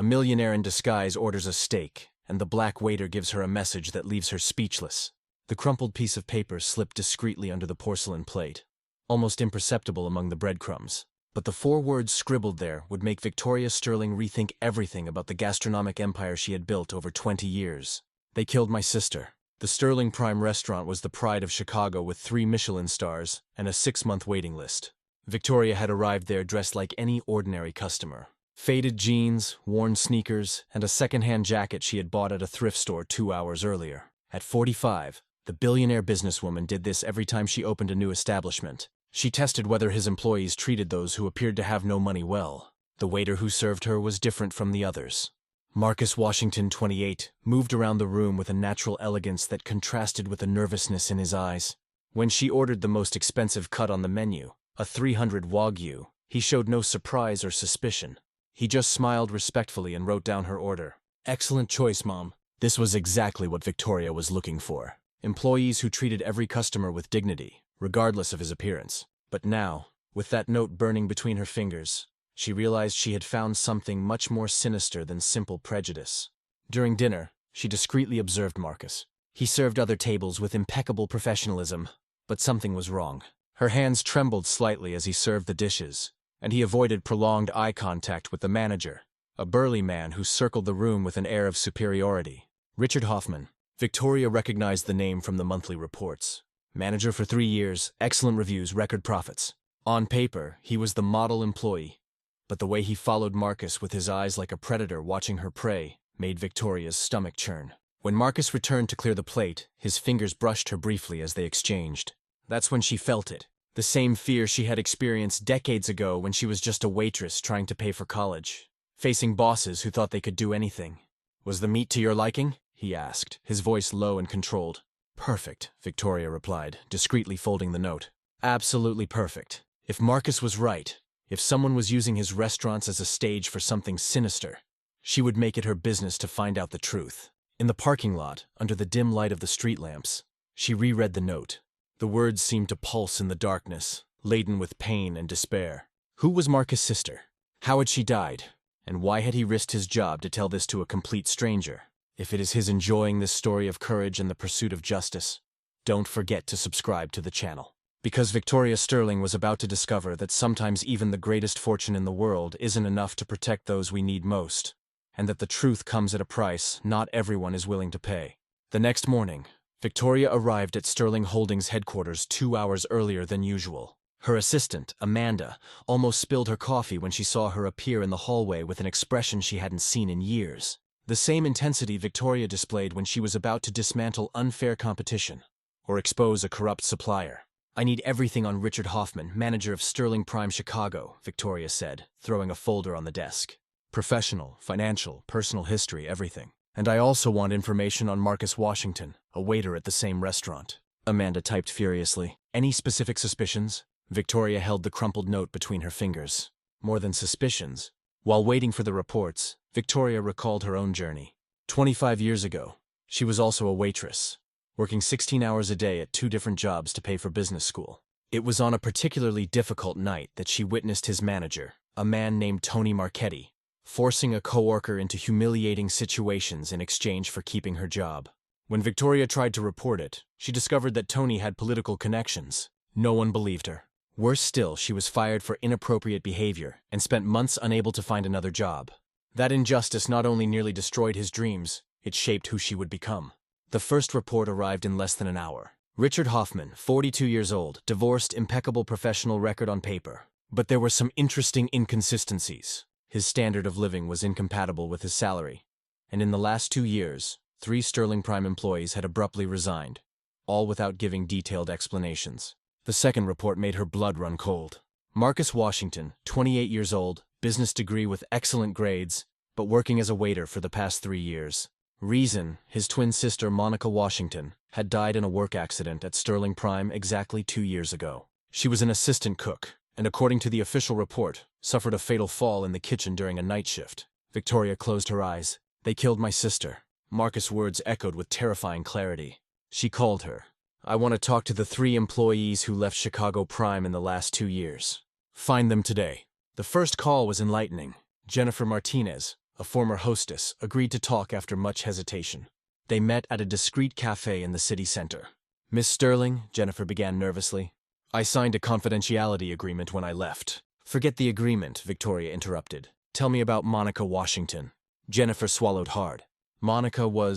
A millionaire in disguise orders a steak, and the black waiter gives her a message that leaves her speechless. The crumpled piece of paper slipped discreetly under the porcelain plate, almost imperceptible among the breadcrumbs. But the 4 words scribbled there would make Victoria Sterling rethink everything about the gastronomic empire she had built over 20 years. They killed my sister. The Sterling Prime restaurant was the pride of Chicago with 3 Michelin stars and a 6-month waiting list. Victoria had arrived there dressed like any ordinary customer. Faded jeans, worn sneakers, and a second-hand jacket she had bought at a thrift store 2 hours earlier. At 45, the billionaire businesswoman did this every time she opened a new establishment. She tested whether his employees treated those who appeared to have no money well. The waiter who served her was different from the others. Marcus Washington, 28, moved around the room with a natural elegance that contrasted with the nervousness in his eyes. When she ordered the most expensive cut on the menu, a 300 Wagyu, he showed no surprise or suspicion. He just smiled respectfully and wrote down her order. "Excellent choice, Mom." This was exactly what Victoria was looking for. Employees who treated every customer with dignity, regardless of his appearance. But now, with that note burning between her fingers, she realized she had found something much more sinister than simple prejudice. During dinner, she discreetly observed Marcus. He served other tables with impeccable professionalism, but something was wrong. Her hands trembled slightly as he served the dishes, and he avoided prolonged eye contact with the manager, a burly man who circled the room with an air of superiority. Richard Hoffman. Victoria recognized the name from the monthly reports. Manager for 3 years, excellent reviews, record profits. On paper, he was the model employee, but the way he followed Marcus with his eyes like a predator watching her prey made Victoria's stomach churn. When Marcus returned to clear the plate, his fingers brushed her briefly as they exchanged. That's when she felt it. The same fear she had experienced decades ago when she was just a waitress trying to pay for college, facing bosses who thought they could do anything. "Was the meat to your liking?" he asked, his voice low and controlled. "Perfect," Victoria replied, discreetly folding the note. "Absolutely perfect. If Marcus was right, if someone was using his restaurants as a stage for something sinister, she would make it her business to find out the truth." In the parking lot, under the dim light of the street lamps, she reread the note. The words seemed to pulse in the darkness, laden with pain and despair. Who was Marcus' sister? How had she died? And why had he risked his job to tell this to a complete stranger? If it is his enjoying this story of courage and the pursuit of justice, don't forget to subscribe to the channel. Because Victoria Sterling was about to discover that sometimes even the greatest fortune in the world isn't enough to protect those we need most, and that the truth comes at a price not everyone is willing to pay. The next morning, Victoria arrived at Sterling Holdings headquarters 2 hours earlier than usual. Her assistant, Amanda, almost spilled her coffee when she saw her appear in the hallway with an expression she hadn't seen in years. The same intensity Victoria displayed when she was about to dismantle unfair competition or expose a corrupt supplier. "I need everything on Richard Hoffman, manager of Sterling Prime Chicago," Victoria said, throwing a folder on the desk. "Professional, financial, personal history, everything. And I also want information on Marcus Washington, a waiter at the same restaurant." Amanda typed furiously. "Any specific suspicions?" Victoria held the crumpled note between her fingers. More than suspicions. While waiting for the reports, Victoria recalled her own journey. 25 years ago, she was also a waitress, working 16 hours a day at 2 different jobs to pay for business school. It was on a particularly difficult night that she witnessed his manager, a man named Tony Marchetti, forcing a coworker into humiliating situations in exchange for keeping her job. When Victoria tried to report it, she discovered that Tony had political connections. No one believed her. Worse still, she was fired for inappropriate behavior and spent months unable to find another job. That injustice not only nearly destroyed his dreams, it shaped who she would become. The first report arrived in less than an hour. Richard Hoffman, 42 years old, divorced, impeccable professional record on paper. But there were some interesting inconsistencies. His standard of living was incompatible with his salary, and in the last 2 years, 3 Sterling Prime employees had abruptly resigned, all without giving detailed explanations. The second report made her blood run cold. Marcus Washington, 28 years old, business degree with excellent grades, but working as a waiter for the past 3 years. Reason, his twin sister Monica Washington had died in a work accident at Sterling Prime exactly 2 years ago. She was an assistant cook, and according to the official report, suffered a fatal fall in the kitchen during a night shift. Victoria closed her eyes. "They killed my sister." Marcus' words echoed with terrifying clarity. She called her. "I want to talk to the 3 employees who left Chicago Prime in the last 2 years. Find them today." The first call was enlightening. Jennifer Martinez, a former hostess, agreed to talk after much hesitation. They met at a discreet cafe in the city center. "Miss Sterling," Jennifer began nervously, "I signed a confidentiality agreement when I left." "Forget the agreement," Victoria interrupted. "Tell me about Monica Washington." Jennifer swallowed hard.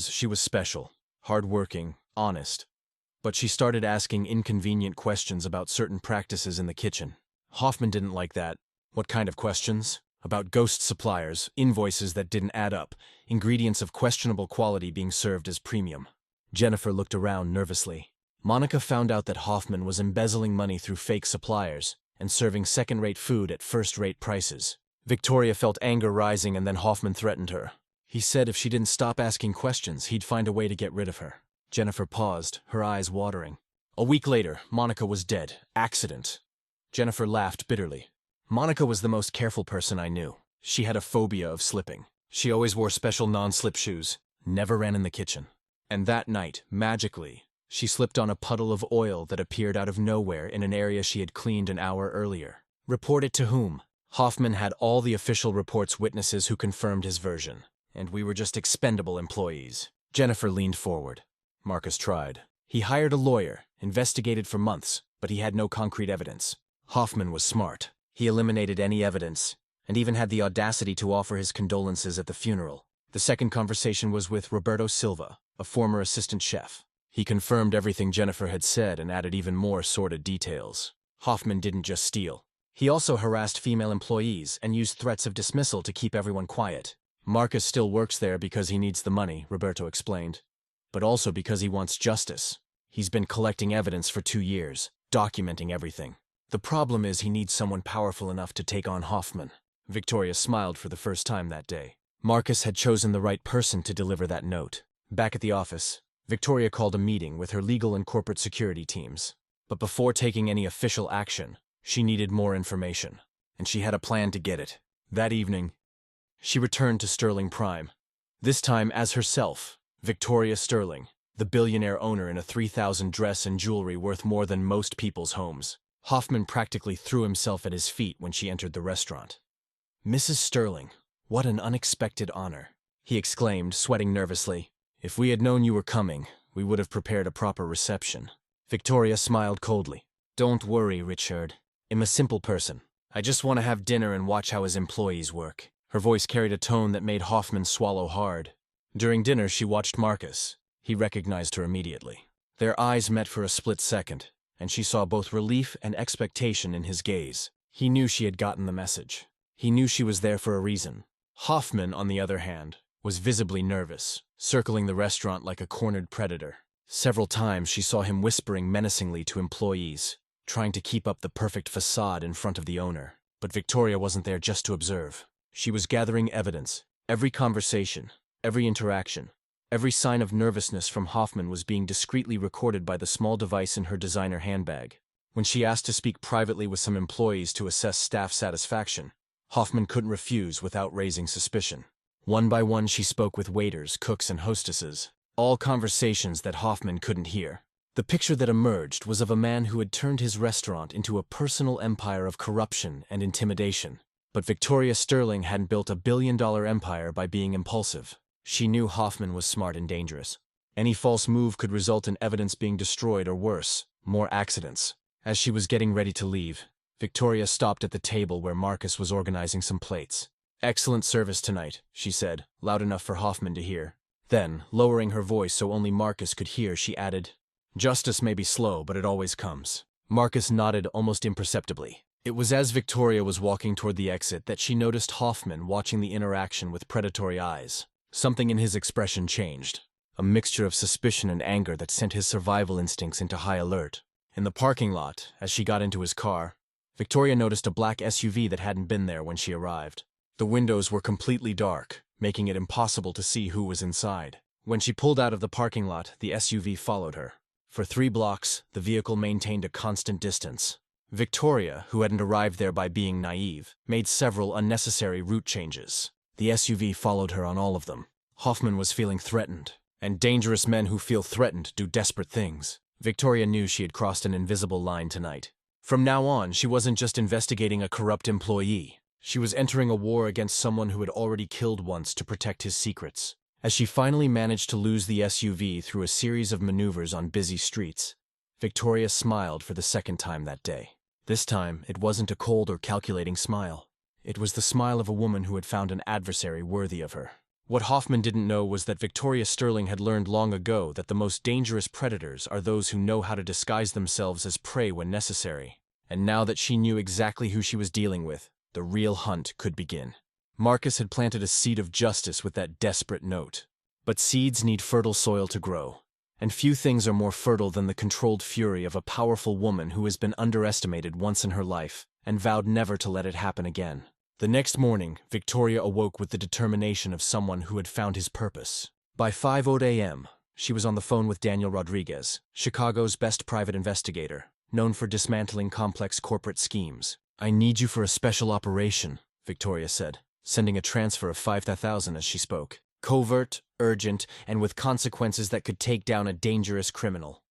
She was special, hardworking, honest. But she started asking inconvenient questions about certain practices in the kitchen. Hoffman didn't like that. What kind of questions? About ghost suppliers, invoices that didn't add up, ingredients of questionable quality being served as premium. Jennifer looked around nervously. Monica found out that Hoffman was embezzling money through fake suppliers and serving second-rate food at first-rate prices. Victoria felt anger rising, and then Hoffman threatened her. He said if she didn't stop asking questions, he'd find a way to get rid of her. Jennifer paused, her eyes watering. A week later, Monica was dead. Accident. Jennifer laughed bitterly. Monica was the most careful person I knew. She had a phobia of slipping. She always wore special non-slip shoes, never ran in the kitchen. And that night, magically, she slipped on a puddle of oil that appeared out of nowhere in an area she had cleaned an hour earlier. Report it to whom? Hoffman had all the official report's witnesses who confirmed his version, and we were just expendable employees. Jennifer leaned forward. Marcus tried. He hired a lawyer, investigated for months, but he had no concrete evidence. Hoffman was smart. He eliminated any evidence, and even had the audacity to offer his condolences at the funeral. The second conversation was with Roberto Silva, a former assistant chef. He confirmed everything Jennifer had said and added even more sordid details. Hoffman didn't just steal. He also harassed female employees and used threats of dismissal to keep everyone quiet. Marcus still works there because he needs the money, Roberto explained, but also because he wants justice. He's been collecting evidence for 2 years, documenting everything. The problem is he needs someone powerful enough to take on Hoffman. Victoria smiled for the first time that day. Marcus had chosen the right person to deliver that note. Back at the office, Victoria called a meeting with her legal and corporate security teams. But before taking any official action, she needed more information, and she had a plan to get it. That evening, she returned to Sterling Prime, this time as herself, Victoria Sterling, the billionaire owner in a 3,000 dress and jewelry worth more than most people's homes. Hoffman practically threw himself at his feet when she entered the restaurant. "Mrs. Sterling, what an unexpected honor," he exclaimed, sweating nervously. "If we had known you were coming, we would have prepared a proper reception." Victoria smiled coldly. "Don't worry, Richard. I'm a simple person. I just want to have dinner and watch how his employees work." Her voice carried a tone that made Hoffman swallow hard. During dinner, she watched Marcus. He recognized her immediately. Their eyes met for a split second, and she saw both relief and expectation in his gaze. He knew she had gotten the message. He knew she was there for a reason. Hoffman, on the other hand, was visibly nervous, circling the restaurant like a cornered predator. Several times she saw him whispering menacingly to employees, trying to keep up the perfect facade in front of the owner. But Victoria wasn't there just to observe. She was gathering evidence. Every conversation, every interaction, every sign of nervousness from Hoffman was being discreetly recorded by the small device in her designer handbag. When she asked to speak privately with some employees to assess staff satisfaction, Hoffman couldn't refuse without raising suspicion. One by one she spoke with waiters, cooks, and hostesses, all conversations that Hoffman couldn't hear. The picture that emerged was of a man who had turned his restaurant into a personal empire of corruption and intimidation. But Victoria Sterling hadn't built a billion-dollar empire by being impulsive. She knew Hoffman was smart and dangerous. Any false move could result in evidence being destroyed or worse, more accidents. As she was getting ready to leave, Victoria stopped at the table where Marcus was organizing some plates. "Excellent service tonight," she said, loud enough for Hoffman to hear. Then, lowering her voice so only Marcus could hear, she added, "Justice may be slow, but it always comes." Marcus nodded almost imperceptibly. It was as Victoria was walking toward the exit that she noticed Hoffman watching the interaction with predatory eyes. Something in his expression changed, a mixture of suspicion and anger that sent his survival instincts into high alert. In the parking lot, as she got into his car, Victoria noticed a black SUV that hadn't been there when she arrived. The windows were completely dark, making it impossible to see who was inside. When she pulled out of the parking lot, the SUV followed her. For 3 blocks, the vehicle maintained a constant distance. Victoria, who hadn't arrived there by being naive, made several unnecessary route changes. The SUV followed her on all of them. Hoffman was feeling threatened, and dangerous men who feel threatened do desperate things. Victoria knew she had crossed an invisible line tonight. From now on, she wasn't just investigating a corrupt employee. She was entering a war against someone who had already killed once to protect his secrets. As she finally managed to lose the SUV through a series of maneuvers on busy streets, Victoria smiled for the second time that day. This time, it wasn't a cold or calculating smile. It was the smile of a woman who had found an adversary worthy of her. What Hoffman didn't know was that Victoria Sterling had learned long ago that the most dangerous predators are those who know how to disguise themselves as prey when necessary. And now that she knew exactly who she was dealing with, the real hunt could begin. Marcus had planted a seed of justice with that desperate note. But seeds need fertile soil to grow, and few things are more fertile than the controlled fury of a powerful woman who has been underestimated once in her life and vowed never to let it happen again. The next morning, Victoria awoke with the determination of someone who had found his purpose. By 5:00 a.m., she was on the phone with Daniel Rodriguez, Chicago's best private investigator, known for dismantling complex corporate schemes. "I need you for a special operation," Victoria said, sending a transfer of $5,000 as she spoke. "Covert, urgent, and with consequences that could take down a dangerous criminal."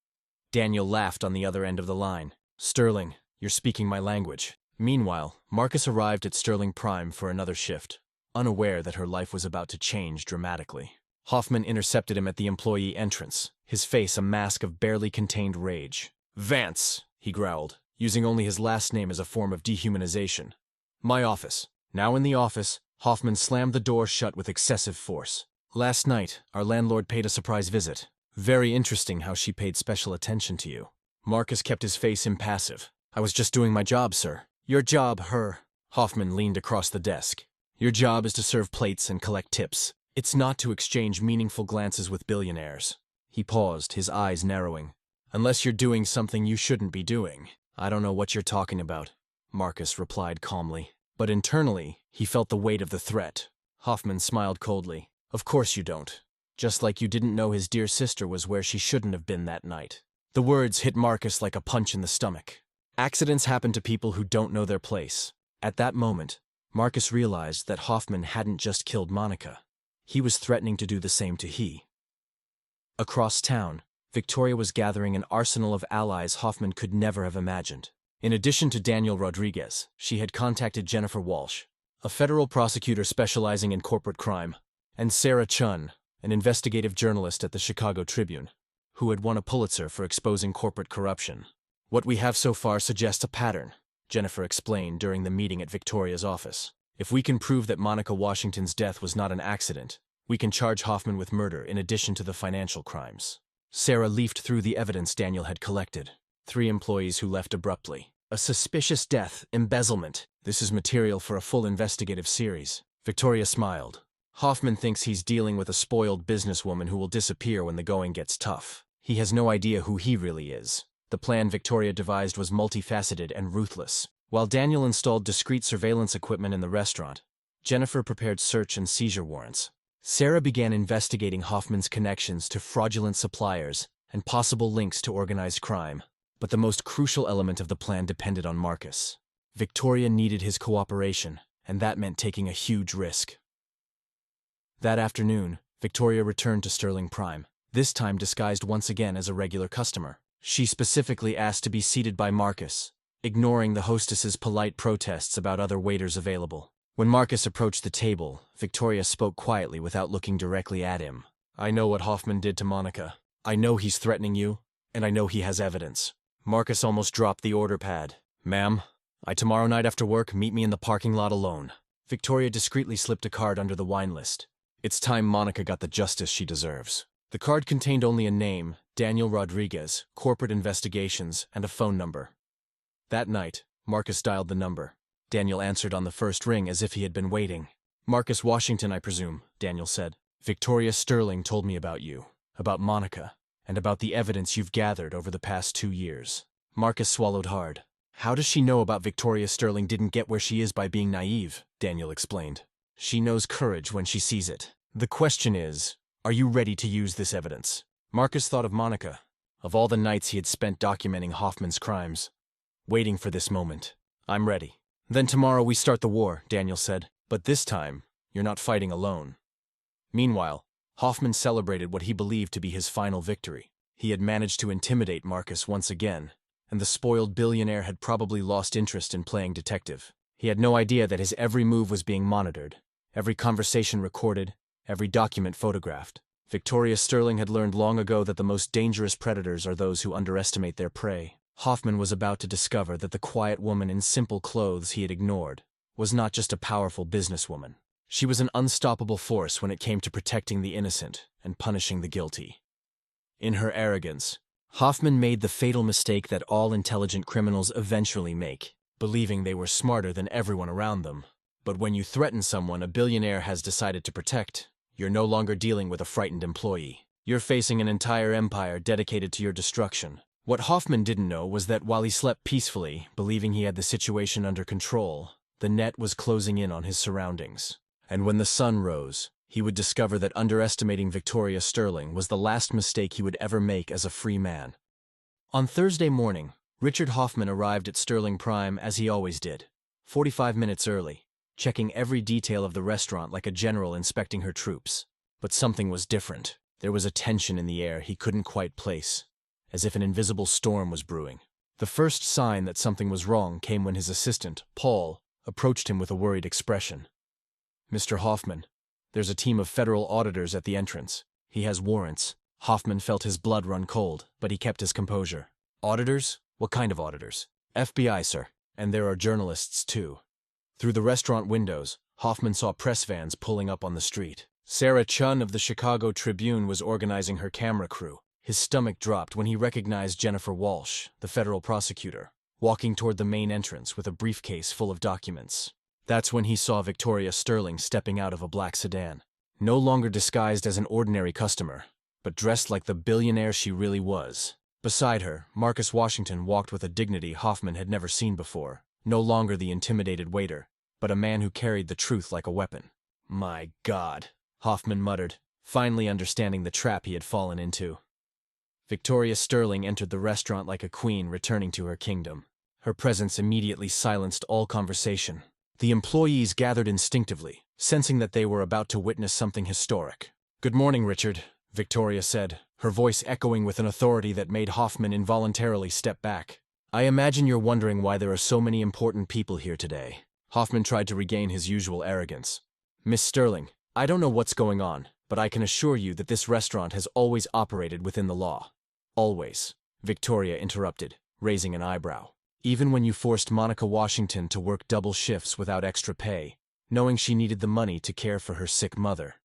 Daniel laughed on the other end of the line. "Sterling, you're speaking my language." Meanwhile, Marcus arrived at Sterling Prime for another shift, unaware that her life was about to change dramatically. Hoffman intercepted him at the employee entrance, his face a mask of barely contained rage. "Vance," he growled, using only his last name as a form of dehumanization. "My office." Now in the office, Hoffman slammed the door shut with excessive force. "Last night, our landlord paid a surprise visit. Very interesting how she paid special attention to you." Marcus kept his face impassive. "I was just doing my job, sir." "Your job, her." Hoffman leaned across the desk. "Your job is to serve plates and collect tips. It's not to exchange meaningful glances with billionaires." He paused, his eyes narrowing. "Unless you're doing something you shouldn't be doing." "I don't know what you're talking about," Marcus replied calmly. But internally, he felt the weight of the threat. Hoffman smiled coldly. "Of course you don't. Just like you didn't know his dear sister was where she shouldn't have been that night." The words hit Marcus like a punch in the stomach. Accidents happen to people who don't know their place. At that moment, Marcus realized that Hoffman hadn't just killed Monica. He was threatening to do the same to he. Across town, Victoria was gathering an arsenal of allies Hoffman could never have imagined. In addition to Daniel Rodriguez, she had contacted Jennifer Walsh, a federal prosecutor specializing in corporate crime, and Sarah Chun, an investigative journalist at the Chicago Tribune, who had won a Pulitzer for exposing corporate corruption. "What we have so far suggests a pattern," Jennifer explained during the meeting at Victoria's office. "If we can prove that Monica Washington's death was not an accident, we can charge Hoffman with murder in addition to the financial crimes." Sarah leafed through the evidence Daniel had collected. 3 employees who left abruptly. A suspicious death, embezzlement. This is material for a full investigative series. Victoria smiled. Hoffman thinks he's dealing with a spoiled businesswoman who will disappear when the going gets tough. He has no idea who he really is. The plan Victoria devised was multifaceted and ruthless. While Daniel installed discreet surveillance equipment in the restaurant, Jennifer prepared search and seizure warrants. Sarah began investigating Hoffman's connections to fraudulent suppliers and possible links to organized crime. But the most crucial element of the plan depended on Marcus. Victoria needed his cooperation, and that meant taking a huge risk. That afternoon, Victoria returned to Sterling Prime, this time disguised once again as a regular customer. She specifically asked to be seated by Marcus, ignoring the hostess's polite protests about other waiters available. When Marcus approached the table, Victoria spoke quietly without looking directly at him. "I know what Hoffman did to Monica. I know he's threatening you, and I know he has evidence." Marcus almost dropped the order pad. "Ma'am, tomorrow night after work, meet me in the parking lot alone." Victoria discreetly slipped a card under the wine list. It's time Monica got the justice she deserves. The card contained only a name, Daniel Rodriguez, corporate investigations, and a phone number. That night, Marcus dialed the number. Daniel answered on the first ring as if he had been waiting. "Marcus Washington, I presume," Daniel said. "Victoria Sterling told me about you, about Monica, and about the evidence you've gathered over the past 2 years." Marcus swallowed hard. "How does she know about Victoria Sterling didn't get where she is by being naive?" Daniel explained. "She knows courage when she sees it. The question is, are you ready to use this evidence?" Marcus thought of Monica, of all the nights he had spent documenting Hoffman's crimes, waiting for this moment. "I'm ready." "Then tomorrow we start the war," Daniel said. "But this time, you're not fighting alone." Meanwhile, Hoffman celebrated what he believed to be his final victory. He had managed to intimidate Marcus once again, and the spoiled billionaire had probably lost interest in playing detective. He had no idea that his every move was being monitored, every conversation recorded, every document photographed. Victoria Sterling had learned long ago that the most dangerous predators are those who underestimate their prey. Hoffman was about to discover that the quiet woman in simple clothes he had ignored was not just a powerful businesswoman. She was an unstoppable force when it came to protecting the innocent and punishing the guilty. In her arrogance, Hoffman made the fatal mistake that all intelligent criminals eventually make, believing they were smarter than everyone around them. But when you threaten someone a billionaire has decided to protect, you're no longer dealing with a frightened employee. You're facing an entire empire dedicated to your destruction. What Hoffman didn't know was that while he slept peacefully, believing he had the situation under control, the net was closing in on his surroundings. And when the sun rose, he would discover that underestimating Victoria Sterling was the last mistake he would ever make as a free man. On Thursday morning, Richard Hoffman arrived at Sterling Prime as he always did, 45 minutes early, checking every detail of the restaurant like a general inspecting her troops. But something was different. There was a tension in the air he couldn't quite place, as if an invisible storm was brewing. The first sign that something was wrong came when his assistant, Paul, approached him with a worried expression. "Mr. Hoffman, there's a team of federal auditors at the entrance. He has warrants." Hoffman felt his blood run cold, but he kept his composure. "Auditors? What kind of auditors?" "FBI, sir. And there are journalists, too." Through the restaurant windows, Hoffman saw press vans pulling up on the street. Sarah Chun of the Chicago Tribune was organizing her camera crew. His stomach dropped when he recognized Jennifer Walsh, the federal prosecutor, walking toward the main entrance with a briefcase full of documents. That's when he saw Victoria Sterling stepping out of a black sedan, no longer disguised as an ordinary customer, but dressed like the billionaire she really was. Beside her, Marcus Washington walked with a dignity Hoffman had never seen before, no longer the intimidated waiter, but a man who carried the truth like a weapon. "My God," Hoffman muttered, finally understanding the trap he had fallen into. Victoria Sterling entered the restaurant like a queen returning to her kingdom. Her presence immediately silenced all conversation. The employees gathered instinctively, sensing that they were about to witness something historic. "Good morning, Richard," Victoria said, her voice echoing with an authority that made Hoffman involuntarily step back. "I imagine you're wondering why there are so many important people here today." Hoffman tried to regain his usual arrogance. "Miss Sterling, I don't know what's going on, but I can assure you that this restaurant has always operated within the law." "Always," Victoria interrupted, raising an eyebrow. "Even when you forced Monica Washington to work double shifts without extra pay, knowing she needed the money to care for her sick mother."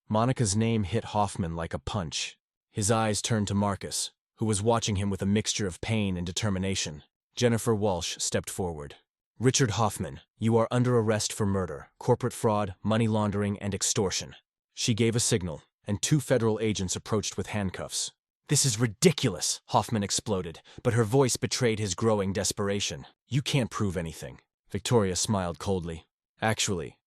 Monica's name hit Hoffman like a punch. His eyes turned to Marcus, who was watching him with a mixture of pain and determination. Jennifer Walsh stepped forward. "Richard Hoffman, you are under arrest for murder, corporate fraud, money laundering, and extortion." She gave a signal, and 2 federal agents approached with handcuffs. "This is ridiculous," Hoffman exploded, but her voice betrayed his growing desperation. "You can't prove anything." Victoria smiled coldly. "Actually,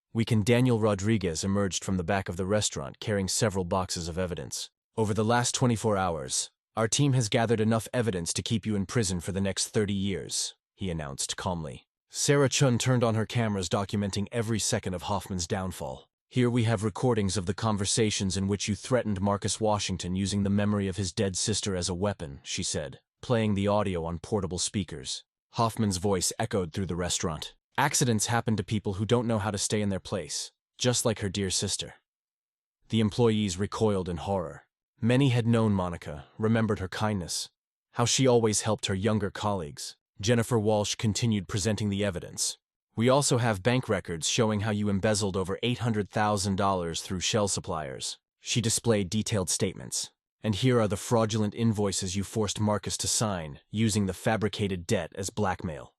Daniel Rodriguez emerged from the back of the restaurant carrying several boxes of evidence. Over the last 24 hours, our team has gathered enough evidence to keep you in prison for the next 30 years, he announced calmly. Sarah Chun turned on her cameras documenting every second of Hoffman's downfall. "Here we have recordings of the conversations in which you threatened Marcus Washington using the memory of his dead sister as a weapon," she said, playing the audio on portable speakers. Hoffman's voice echoed through the restaurant. "Accidents happen to people who don't know how to stay in their place, just like her dear sister." The employees recoiled in horror. Many had known Monica, remembered her kindness, how she always helped her younger colleagues. Jennifer Walsh continued presenting the evidence. "We also have bank records showing how you embezzled over $800,000 through shell suppliers." She displayed detailed statements. "And here are the fraudulent invoices you forced Marcus to sign, using the fabricated debt as blackmail."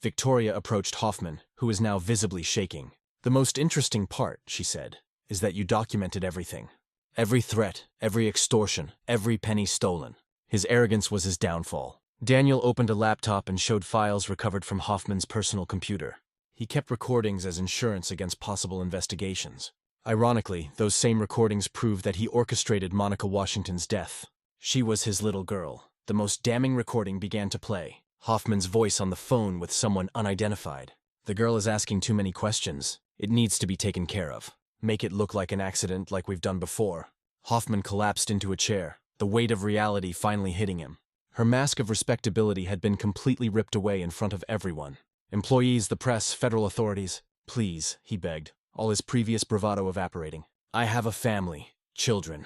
Victoria approached Hoffman, who was now visibly shaking. "The most interesting part," she said, "is that you documented everything. Every threat, every extortion, every penny stolen." His arrogance was his downfall. Daniel opened a laptop and showed files recovered from Hoffman's personal computer. He kept recordings as insurance against possible investigations. Ironically, those same recordings proved that he orchestrated Monica Washington's death. She was his little girl. The most damning recording began to play. Hoffman's voice on the phone with someone unidentified. "The girl is asking too many questions. It needs to be taken care of. Make it look like an accident like we've done before." Hoffman collapsed into a chair, the weight of reality finally hitting him. Her mask of respectability had been completely ripped away in front of everyone. Employees, the press, federal authorities. Please, he begged, all his previous bravado evaporating. I have a family, children.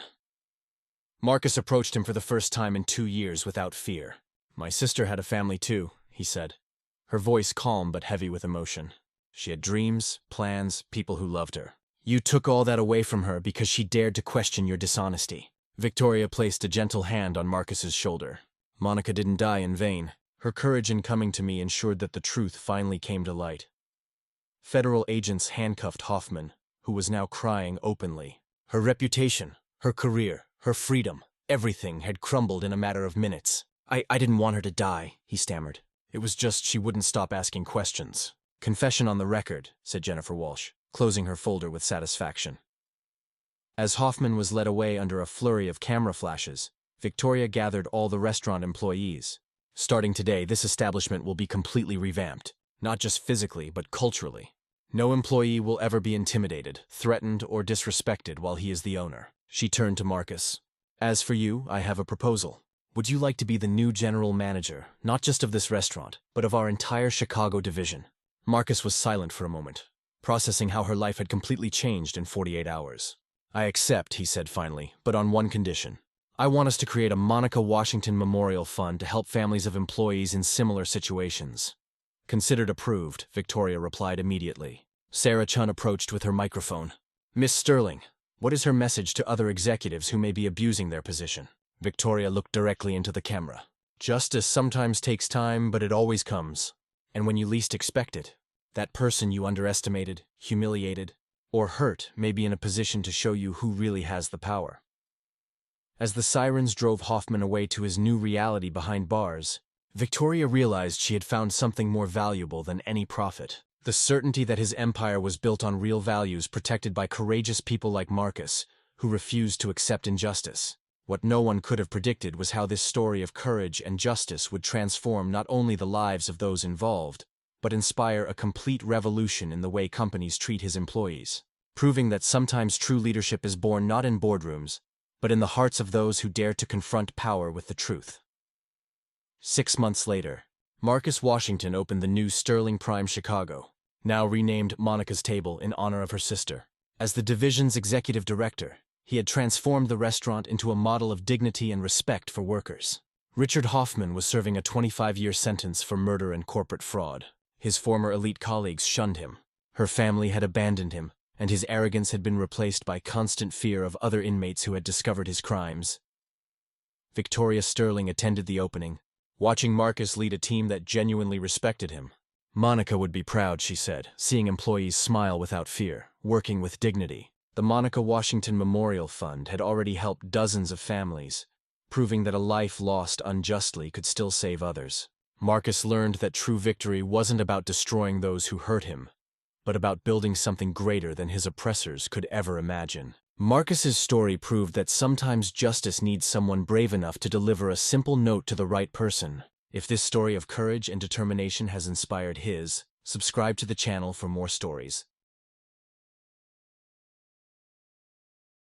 Marcus approached him for the first time in 2 years without fear. My sister had a family too, he said, her voice calm but heavy with emotion. She had dreams, plans, people who loved her. You took all that away from her because she dared to question your dishonesty. Victoria placed a gentle hand on Marcus's shoulder. Monica didn't die in vain. Her courage in coming to me ensured that the truth finally came to light. Federal agents handcuffed Hoffman, who was now crying openly. Her reputation, her career, her freedom, everything had crumbled in a matter of minutes. I didn't want her to die, he stammered. It was just she wouldn't stop asking questions. Confession on the record, said Jennifer Walsh, closing her folder with satisfaction. As Hoffman was led away under a flurry of camera flashes, Victoria gathered all the restaurant employees. Starting today, this establishment will be completely revamped, not just physically, but culturally. No employee will ever be intimidated, threatened, or disrespected while he is the owner. She turned to Marcus. As for you, I have a proposal. Would you like to be the new general manager, not just of this restaurant, but of our entire Chicago division? Marcus was silent for a moment, processing how her life had completely changed in 48 hours. I accept, he said finally, but on one condition. I want us to create a Monica Washington Memorial Fund to help families of employees in similar situations. Considered approved, Victoria replied immediately. Sarah Chun approached with her microphone. Miss Sterling, what is her message to other executives who may be abusing their position? Victoria looked directly into the camera. Justice sometimes takes time, but it always comes. And when you least expect it, that person you underestimated, humiliated, or hurt may be in a position to show you who really has the power. As the sirens drove Hoffman away to his new reality behind bars, Victoria realized she had found something more valuable than any profit. The certainty that his empire was built on real values protected by courageous people like Marcus, who refused to accept injustice. What no one could have predicted was how this story of courage and justice would transform not only the lives of those involved, but inspire a complete revolution in the way companies treat his employees, proving that sometimes true leadership is born not in boardrooms, but in the hearts of those who dare to confront power with the truth. 6 months later, Marcus Washington opened the new Sterling Prime Chicago, now renamed Monica's Table in honor of her sister. As the division's executive director, he had transformed the restaurant into a model of dignity and respect for workers. Richard Hoffman was serving a 25-year sentence for murder and corporate fraud. His former elite colleagues shunned him. Her family had abandoned him, and his arrogance had been replaced by constant fear of other inmates who had discovered his crimes. Victoria Sterling attended the opening, watching Marcus lead a team that genuinely respected him. Monica would be proud, she said, seeing employees smile without fear, working with dignity. The Monica Washington Memorial Fund had already helped dozens of families, proving that a life lost unjustly could still save others. Marcus learned that true victory wasn't about destroying those who hurt him, but about building something greater than his oppressors could ever imagine. Marcus's story proved that sometimes justice needs someone brave enough to deliver a simple note to the right person. If this story of courage and determination has inspired his, subscribe to the channel for more stories.